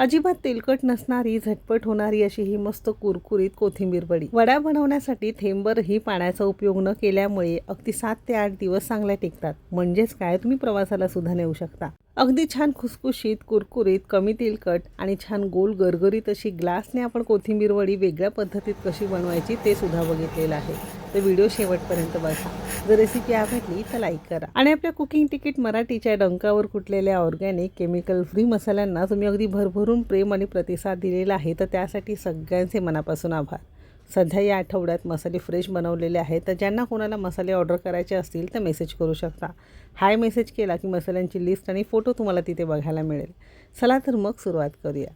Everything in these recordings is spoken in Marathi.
अजिबात तेलकट नसणारी, झटपट होणारी अशी ही मस्त कुरकुरीत कोथिंबीर वडी. वड्या बनवण्यासाठी थेंबभरही पाण्याचा उपयोग न केल्यामुळे अगदी 7 ते 8 दिवस चांगल्या टिकतात. म्हणजेच काय, तुम्ही प्रवासाला सुद्धा नेऊ शकता. अगदी छान खुसखुशीत, कुरकुरीत, कमी तेलकट आणि छान गोल गरगरीत अशी ग्लासने आपण कोथिंबीर वडी वेगळ्या पद्धतीत कशी बनवायची ते सुद्धा बघितलेलं आहे. तर व्हिडिओ शेवटपर्यंत बघा. जर रेसिपी आवडली तर लाईक करा. आणि आपल्या कुकिंग तिकीट मराठीच्या डंकावर कुटलेल्या ऑर्गॅनिक केमिकल फ्री मसाल्यांना तुम्ही अगदी भरभरून प्रेम आणि प्रतिसाद दिलेला आहे, तर त्यासाठी सगळ्यांचे मनापासून आभार. सध्या या आठवड्यात मसाले फ्रेश बनवलेले आहेत, तर ज्यांना कोणाला मसाले ऑर्डर करायचे असतील तर मेसेज करू शकता. हाय मेसेज केला की मसाल्यांची लिस्ट आणि फोटो तुम्हाला तिथे बघायला मिळेल. चला तर मग सुरुवात करूया.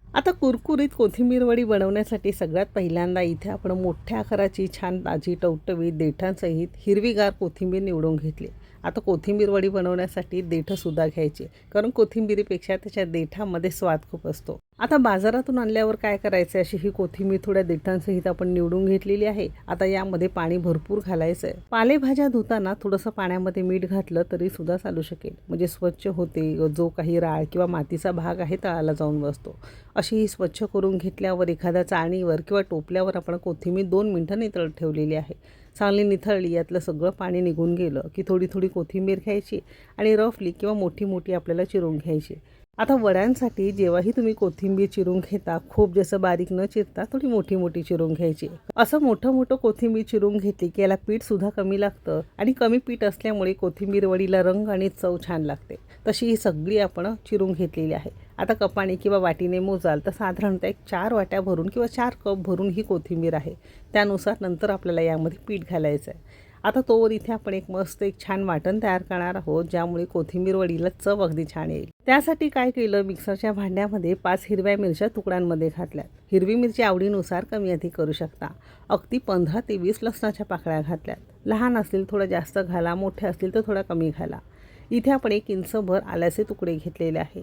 आता कुरकुरीत कोथिंबीर वडी बनवण्यासाठी सगळ्यात पहिल्यांदा इथे आपण मोठ्या आकाराची छान ताजी टवटवीत देठांसहित हिरवीगार कोथिंबीर निवडून घेतली. आता कोथिंबीर वडी बनवण्यासाठी देठंसुद्धा घ्यायची, कारण कोथिंबीरीपेक्षा त्याच्या देठामध्ये स्वाद खूप असतो. आता बाजारातून आणल्यावर काय करायचं, अशी ही कोथिंबीर थोड्या देठांसहित आपण निवडून घेतलेली आहे. आता यामध्ये पाणी भरपूर घालायचं आहे. पालेभाज्या धुताना थोडंसं पाण्यामध्ये मीठ घातलं तरी सुद्धा चालू शकेल, म्हणजे स्वच्छ होते. जो काही राळ किंवा मातीचा भाग आहे तळाला जाऊन बसतो. अशी ही स्वच्छ करून घेतल्यावर एखाद्या चाळणीवर किंवा टोपल्यावर आपण कोथिंबीर 2 मिनिटं नितळत ठेवलेली आहे. चांगली निथळली, यातलं सगळं पाणी निघून गेलं की थोडी थोडी कोथिंबीर घ्यायची आणि रफली किंवा मोठी मोठी आपल्याला चिरून घ्यायची. आता वड्यांसाठी जेव्हाही तुम्ही कोथिंबीर चिरून घेता, खूप जसं बारीक न चिरता थोडी मोठी मोठी चिरून घ्यायची. असं मोठं मोठं कोथिंबीर चिरून घेतली की याला पीठसुद्धा कमी लागतं आणि कमी पीठ असल्यामुळे कोथिंबीर वडीला रंग आणि चव छान लागते. तशी ही सगळी आपण चिरून घेतलेली आहे. आता कपाने किंवा वाटीने मोजाल तर साधारणतः एक 4 वाट्या भरून किंवा 4 कप भरून ही कोथिंबीर आहे. त्यानुसार नंतर आपल्याला यामध्ये पीठ घालायचं आहे. आता तोवर इथे आपण एक छान वाटण तयार करणार आहोत, ज्यामुळे कोथिंबीर वडीला चव अगदी छान येईल. त्यासाठी काय केलं, मिक्सरच्या भांड्यामध्ये 5 हिरव्या मिरच्या तुकड्यांमध्ये घातल्यात. हिरवी मिरची आवडीनुसार कमी अधिक करू शकता. अगदी 15 ते 20 लसणाच्या पाकळ्या घातल्यात. लहान असतील थोडं जास्त घाला, मोठे असतील तर थोडा कमी घाला. इथे आपण 1 इंचभर आल्याचे तुकडे घेतलेले आहे.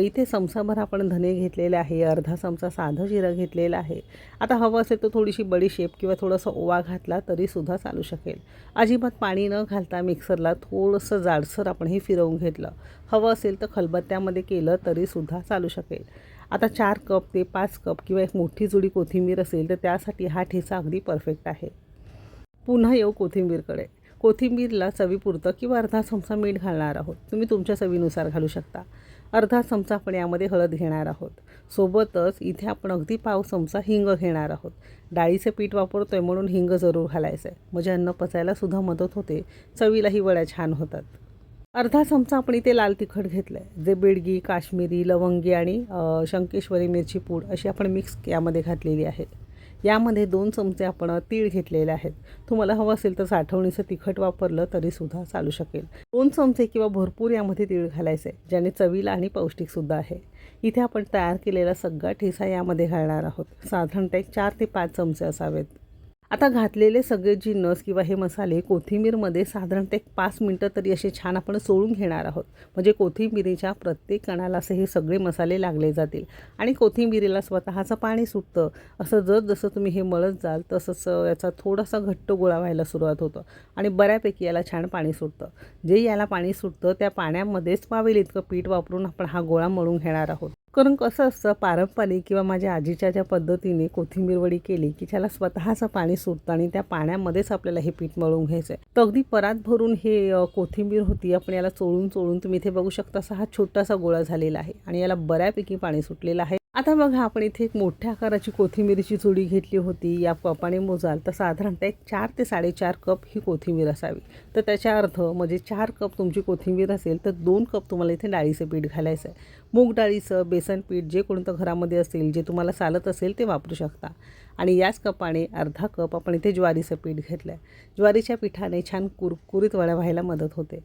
इथे चमचाभर आपण धने घेतलेले आहे. अर्धा चमचा साधं जिरं घेतलेलं आहे. आता हवं असेल तर थोडीशी बडीशेप किंवा थोडासा ओवा घातला तरीसुद्धा चालू शकेल. अजिबात पाणी न घालता मिक्सरला थोडंसं जाडसर आपण हे फिरवून घेतलं. हवं असेल तर खलबत्त्यामध्ये केलं तरीसुद्धा चालू शकेल. आता 4 कप ते 5 कप किंवा एक मोठी जुडी कोथिंबीर असेल तर त्यासाठी हा ठेचा अगदी परफेक्ट आहे. पुन्हा येऊ कोथिंबीरकडे. कोथिंबीरला चवीपुरतं किंवा अर्धा चमचा मीठ घालणार आहोत. तुम्ही तुमच्या चवीनुसार घालू शकता. अर्धा चमचा आपण यामध्ये हळद घेणार आहोत. सोबतच इथे आपण अगदी पाव चमचा हिंग घेणार आहोत. डाळीचं पीठ वापरतोय म्हणून हिंग जरूर घालायचं आहे, म्हणजे अन्न पचायला सुद्धा मदत होते. चवीलाही वड्या छान होतात. अर्धा चमचा आपण इथे लाल तिखट घेतलं आहे, जे बेडगी, काश्मीरी, लवंगी आणि शंकेश्वरी मिरची पूड अशी आपण मिक्स यामध्ये घातलेली आहे. यामध्ये 2 चमचे आपण तीळ घेतलेले आहेत. तुम्हाला हवं असेल तर साठवणीचं तिखट वापरलं तरीसुद्धा चालू शकेल. 2 चमचे किंवा भरपूर यामध्ये तीळ घालायचे, ज्याने चवीला आणि पौष्टिकसुद्धा आहे. इथे आपण तयार केलेला सगळा ठेचा यामध्ये घालणार आहोत. साधारणतः 4 ते 5 चमचे असावेत. आता घातलेले सगळे जिन्नस किंवा हे मसाले कोथिंबीरमध्ये साधारणतः 5 मिनटं तरी असे छान आपण चोळून घेणार आहोत, म्हणजे कोथिंबीरीच्या प्रत्येक कणाला असे हे सगळे मसाले लागले जातील आणि कोथिंबीरीला स्वतःचं पाणी सुटतं. असं जसं तुम्ही हे मळत जाल तसंच याचा थोडासा घट्ट गोळा व्हायला सुरुवात होतं आणि बऱ्यापैकी याला छान पाणी सुटतं. जे याला पाणी सुटतं त्या पाण्यामध्येच पावेल इतकं पीठ वापरून आपण हा गोळा मळून घेणार आहोत. कारण कसं असतं, पारंपरिक किंवा माझ्या आजीच्या ज्या पद्धतीने कोथिंबीर वडी केली की त्याला स्वतःचं पाणी सुटतं आणि त्या पाण्यामध्येच आपल्याला हे पीठ मळून घ्यायचं आहे. तर अगदी परात भरून हे कोथिंबीर होती. आपण याला चोळून चोळून तुम्ही इथे बघू शकता, असा हा छोटासा गोळा झालेला आहे आणि याला बऱ्यापैकी पाणी सुटलेलं आहे. आता बघा, आपण इथे एक मोठ्या आकाराची कोथिंबीरची जुडी घेतली होती. या कपाने मोजाल तर साधारणतः 4 ते 4.5 कप ही कोथिंबीर असावी. तर त्याच्या अर्थ म्हणजे 4 कप तुमची कोथिंबीर असेल तर 2 कप तुम्हाला इथे डाळीचं पीठ घालायचं आहे. मूग डाळीचं, बेसन पीठ जे कोणतं घरामध्ये असेल, जे तुम्हाला चालत असेल ते वापरू शकता. आणि याच कपाने अर्धा कप आपण इथे ज्वारीचं पीठ घेतलं आहे. ज्वारीच्या पिठाने छान कुरकुरीत वड्या व्हायला मदत होते.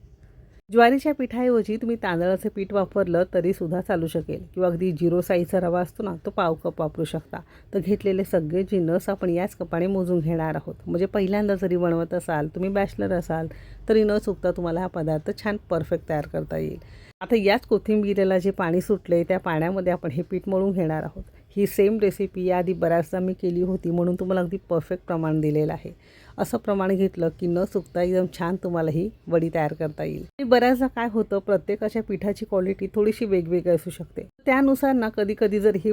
ज्वारीच्या पिठाऐवजी तुम्ही तांदळाचं पीठ वापरलं तरीसुद्धा चालू शकेल किंवा अगदी 0 साईजचा रवा असतो ना, तो पाव कप वापरू शकता. तर घेतलेले सगळे जिन्नस आपण याच कपाने मोजून घेणार आहोत. म्हणजे पहिल्यांदा जरी बनवत असाल, तुम्ही बॅचलर असाल, तरी न चुकता तुम्हाला हा पदार्थ छान परफेक्ट तयार करता येईल. आता याच कोथिंबीरेला जे पाणी सुटले त्या पाण्यामध्ये आपण हे पीठ मळून घेणार आहोत. ही सेम रेसिपी याआधी बऱ्याचदा मी केली होती, म्हणून तुम्हाला अगदी परफेक्ट प्रमाण दिलेलं आहे. असं प्रमाण घेतलं की न चुकता एकदम छान तुम्हाला ही वडी तयार करता येईल. आणि बऱ्याचदा काय होतं, प्रत्येकाच्या पिठाची क्वालिटी थोडीशी वेगवेगळी असू शकते. त्यानुसार ना कधी कधी जर हे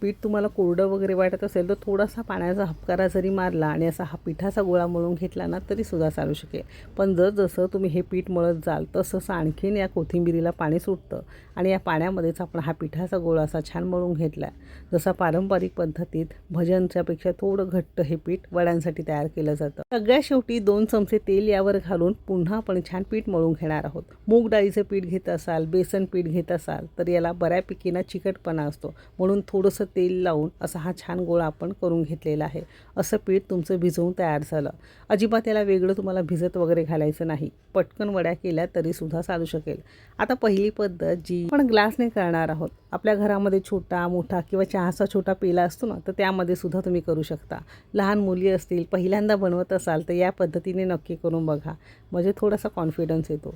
पीठ तुम्हाला कोरडं वगैरे वाटत असेल तर थोडासा पाण्याचा हबकारा जरी मारला आणि असा हा पिठाचा गोळा मळून घेतला ना तरी सुद्धा चालू शकेल. पण जसं तुम्ही हे पीठ मळत जाल तसं आणखीन या कोथिंबीरीला पाणी सुटतं आणि या पाण्यामध्येच आपण हा पिठाचा गोळा असा छान मळून घेतला. जसा पारंपरिक पद्धतीत भजनच्यापेक्षा थोडं घट्ट हे पीठ वड्यांसाठी तयार केलं जातं. सगळ्या शेवटी 2 चमचे तेल यावर घालून पुन्हा आपण छान पीठ मळून घेणार आहोत. मूग डाळीचं पीठ घेत असाल, बेसन पीठ घेत असाल तर याला बऱ्यापैकी ना चिकटपणा असतो, म्हणून थोडंसं तेल लावून असा हा छान गोळा आपण करून घेतलेला आहे. असं पीठ तुमचं भिजवून तयार झालं. अजिबात याला वेगळं तुम्हाला भिजत वगैरे घालायचं नाही. पटकन वड्या केल्या तरी सुद्धा चालू शकेल. आता पहिली पद्धत जी आपण ग्लासने करणार आहोत. आपल्या घरामध्ये छोटा मोठा किंवा चहाचा छोटा पेला असतो ना, तर त्यामध्ये सुद्धा तुम्ही करू शकता. लहान मुली असतील, पहिल्यांदा बनवत असाल तर या पद्धतीने नक्की करून बघा, म्हणजे थोडासा कॉन्फिडन्स येतो.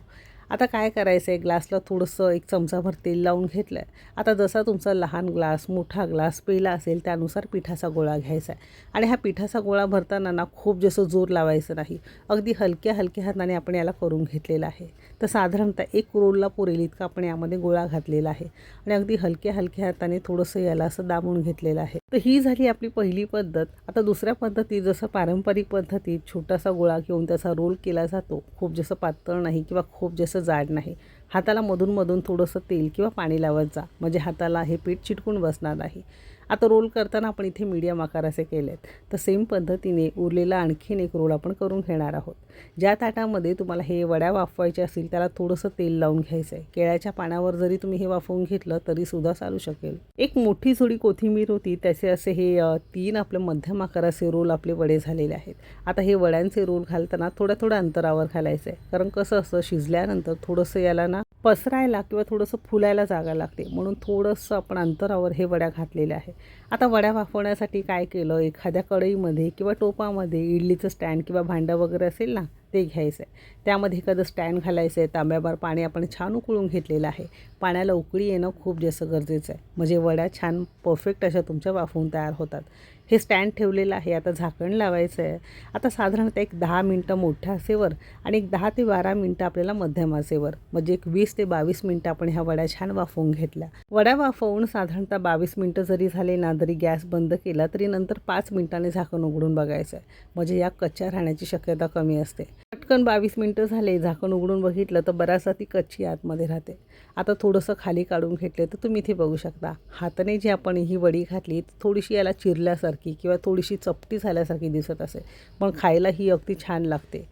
आता काय करायचं आहे, ग्लासला थोडंसं 1 चमचाभर तेल लावून घेतलं आहे. आता जसा तुमचा लहान ग्लास, मोठा ग्लास, पेला असेल त्यानुसार पिठाचा गोळा घ्यायचा आहे. आणि हा पिठाचा गोळा भरताना ना खूप जास्त जोर लावायचं नाही. अगदी हलक्या हलक्या हाताने आपण याला करून घेतलेला आहे. तर साधारणतः 1 रोलला पुरेल इतका आपण यामध्ये गोळा घातलेला आहे आणि अगदी हलक्या हलक्या हाताने थोडंसं याला असं दाबून घेतलेलं आहे. तर ही झाली आपली पहिली पद्धत. आता दुसऱ्या पद्धतीत जसं पारंपरिक पद्धतीत छोटासा गोळा घेऊन त्याचा रोल केला जातो. खूप जास्त पातळ नाही किंवा खूप जास्त जाड नाही. हाताला मधून थोडंसं तेल किंवा पाणी लावत जा, म्हणजे हाताला हे पीठ चिटकून बसणार नाही. आता रोल करताना आपण इथे मीडियम आकाराचे केलेत. तर सेम पद्धतीने उरलेला आणखीन 1 रोल आपण करून घेणार आहोत. ज्या ताटामध्ये तुम्हाला हे वड्या वाफवायच्या असतील त्याला थोडंसं तेल लावून घ्यायचं आहे. केळ्याच्या पानावर जरी तुम्ही हे वाफवून घेतलं तरी सुद्धा चालू शकेल. एक मोठी जोडी कोथिंबीर होती, त्याचे असे हे 3 आपले मध्यम आकाराचे रोल आपले वडे झालेले आहेत. आता हे वड्यांचे रोल घालताना थोड्या अंतरावर घालायचं आहे, कारण कसं असतं शिजल्यानंतर थोडंसं याला ना पसरायला किंवा थोडंसं फुलायला जागा लागते, म्हणून थोडंसं आपण अंतरावर हे वड्या घातलेल्या आहे. आता वड्या वाफवण्यासाठी काय केलं, एखाद्या कढईमध्ये किंवा टोपामध्ये इडलीचं स्टँड किंवा भांडं वगैरे असेल ना ते घ्यायचं आहे. त्यामध्ये एखादं स्टँड घालायचं आहे. तांब्याभर पाणी आपण छान उकळून घेतलेलं आहे. पाण्याला उकळी येणं खूप जास्त गरजेचं आहे, म्हणजे वड्या छान परफेक्ट अशा तुमच्या वाफवून तयार होतात. हे स्टँड ठेवलेलं आहे. आता झाकण लावायचं आहे. आता साधारणतः 10 मिनटं मोठ्या आचेवर आणि 10 ते 12 मिनटं आपल्याला मध्यम आचेवर, म्हणजे 20 ते 22 मिनटं आपण ह्या वड्या छान वाफवून घेतल्या. वड्या वाफवून साधारणतः 22 मिनटं जरी झाले ना, जरी गॅस बंद केला तरी नंतर 5 मिनिटांनी झाकण उघडून बघायचं आहे, म्हणजे या कच्च्या राहण्याची शक्यता कमी असते. पटकन 22 मिनटं झाले, झाकण उघडून बघितलं तर बऱ्याचदा ती कच्ची आतमध्ये राहते. आता थोडंसं खाली काढून घेतले तर तुम्ही इथे बघू शकता, हाताने जी आपण ही वडी घातली थोडीशी याला चिरल्यासारखी किंवा थोडीशी चपटी झाल्यासारखी दिसत असेल, पण खायला ही अगदी छान लागते.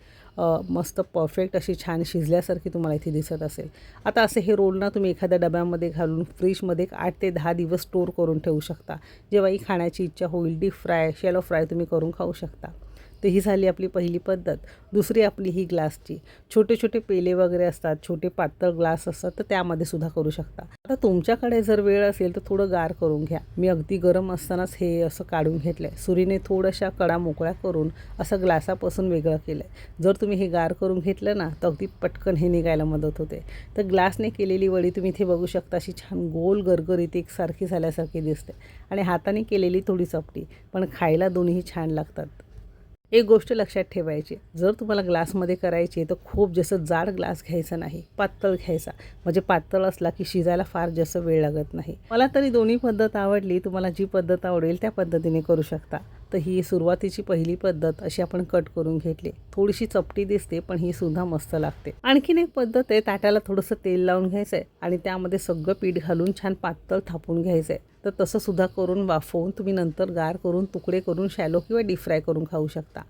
मस्त परफेक्ट अशी छान शिजल्यासारखी तुम्हाला इथे दिसत असेल. आता असे हे रोल ना तुम्ही एखाद्या डब्यामध्ये घालून फ्रीजमध्ये 8 ते 10 दिवस स्टोर करून ठेवू शकता. जेव्हाही खाण्याची इच्छा होईल डीप फ्राय, शॅलो फ्राय तुम्ही करून खाऊ शकता. तर ही झाली आपली पहिली पद्धत. दुसरी आपली ही ग्लासची. छोटे छोटे पेले वगैरे असतात, छोटे पातळ ग्लास असतात, तर त्यामध्ये सुद्धा करू शकता. आता तुमच्याकडे जर वेळ असेल तर थोडं गार करून घ्या. मी अगदी गरम असतानाच हे असं काढून घेतलं आहे. सुरीने थोड्याशा कडा मोकळ्या करून असं ग्लासापासून वेगळं केलं आहे. जर तुम्ही हे गार करून घेतलं ना तर अगदी पटकन हे निघायला मदत होते. तर ग्लासने केलेली वडी तुम्ही इथे बघू शकता, अशी छान गोल गरगरीत एकसारखी झाल्यासारखी दिसते आणि हाताने केलेली थोडी चपटी, पण खायला दोन्ही छान लागतात. एक गोष्ट लक्षात ठेवायची, जर तुम्हाला ग्लासमध्ये करायची तर खूप जास्त जाड ग्लास घ्यायचा नाही, पातळ घ्यायचा, म्हणजे पातळ असला की शिजायला फार जास्त वेळ लागत नाही. मला तरी दोन्ही पद्धत आवडली. तुम्हाला जी पद्धत आवडेल त्या पद्धतीने करू शकता. तर ही सुरुवातीची पहिली पद्धत अशी आपण कट करून घेतली. थोडीशी चपटी दिसते पण ही सुद्धा मस्त लागते. आणखीन एक पद्धत आहे, ताटाला थोडंसं तेल लावून घ्यायचं आहे आणि त्यामध्ये सगळं पीठ घालून छान पातळ थापून घ्यायचं आहे. तर तसं सुद्धा करून वाफवून तुम्ही नंतर गार करून तुकडे करून शॅलो किंवा डीप फ्राय करून खाऊ शकता.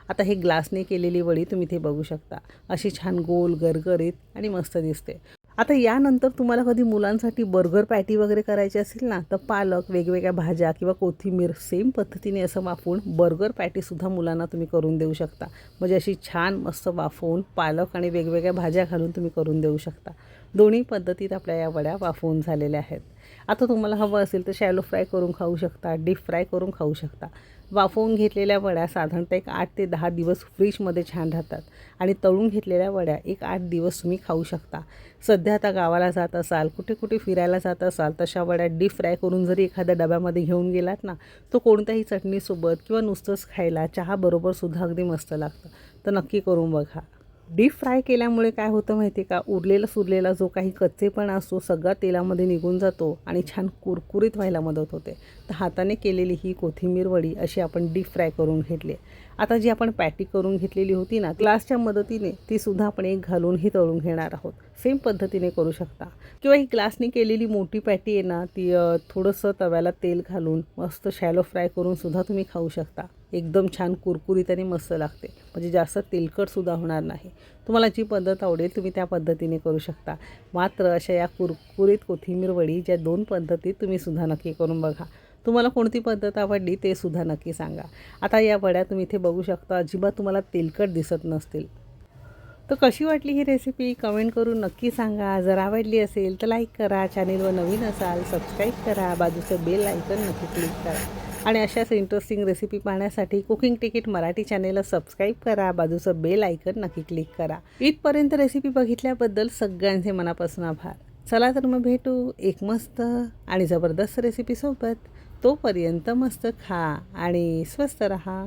आता हे ग्लासने केलेली वडी तुम्ही इथे बघू शकता, अशी छान गोल गरगरीत आणि मस्त दिसते. आता यानंतर तुम्हाला कधी मुलांसाठी बर्गर पॅटी वगैरे करायची असेल ना, तर पालक, वेगवेगळ्या भाज्या किंवा कोथिंबीर सेम पद्धतीने असं वाफवून बर्गर पॅटीसुद्धा मुलांना तुम्ही करून देऊ शकता. म्हणजे अशी छान मस्त वाफवून पालक आणि वेगवेगळ्या भाज्या घालून तुम्ही करून देऊ शकता. दोन्ही पद्धतीत आपल्या या वड्या वाफवून झालेल्या आहेत. आता तुम्हाला हवं असेल तर शॅलो फ्राय करून खाऊ शकता, डीप फ्राय करून खाऊ शकता. वाफवून घेतलेल्या वड्या साधारणतः एक 8 ते 10 दिवस फ्रीजमध्ये छान राहतात आणि तळून घेतलेल्या वड्या एक 8 दिवस तुम्ही खाऊ शकता. सध्या आता गावाला जात असाल, कुठे कुठे फिरायला जात असाल, तशा वड्या डीप फ्राय करून जरी एखाद्या डब्यामध्ये घेऊन गेलात ना, तो कोणत्याही चटणीसोबत किंवा नुसतंच खायला चहाबरोबरसुद्धा अगदी मस्त लागतं. तर नक्की करून बघा. डीप फ्राय केल्यामुळे काय होतं माहिती आहे का, उरलेला जो काही कच्चेपणा असतो सगळा तेलामध्ये निघून जातो आणि छान कुरकुरीत व्हायला मदत होते. तर हाताने केलेली ही कोथिंबीर वडी अशी आपण डीप फ्राय करून घेतली. आता जी आपण पॅटी करून घेतलेली होती ना, ग्लासच्या मदतीने तीसुद्धा आपण एक घालूनही तळून घेणार आहोत. सेम पद्धतीने करू शकता. किंवा ही ग्लासने केलेली मोठी पॅटी आहे ना, ती थोडंसं तव्याला तेल घालून मस्त शॅलो फ्राय करूनसुद्धा तुम्ही खाऊ शकता. एकदम छान कुरकुरीत आणि मस्त लागते. म्हणजे जास्त तेलकटसुद्धा होणार नाही. तुम्हाला जी पद्धत आवडेल तुम्ही त्या पद्धतीने करू शकता. मात्र अशा या कुरकुरीत कोथिंबीर वडी ज्या 2 पद्धतीत तुम्हीसुद्धा नक्की करून बघा. तुम्हाला कोणती पद्धत आवडली ते सुद्धा नक्की सांगा. आता या वड्या तुम्ही इथे बघू शकता, अजिबात तुम्हाला तेलकट दिसत नसतील. तर कशी वाटली ही रेसिपी कमेंट करून नक्की सांगा. जर आवडली असेल तर लाईक करा, चॅनेलवर नवीन असाल सबस्क्राईब करा, बाजूचं बेल आयकन नक्की क्लिक करा आणि अशाच इंटरेस्टिंग रेसिपी पाहण्यासाठी कुकिंग तिकीट मराठी चॅनेलला सबस्क्राईब करा, बाजूचं बेल आयकन नक्की क्लिक करा. इथपर्यंत रेसिपी बघितल्याबद्दल सगळ्यांचे मनापासून आभार. चला तर मग भेटू एक मस्त आणि जबरदस्त रेसिपीसोबत. तोपर्यंत मस्त खा आणि स्वस्त रहा.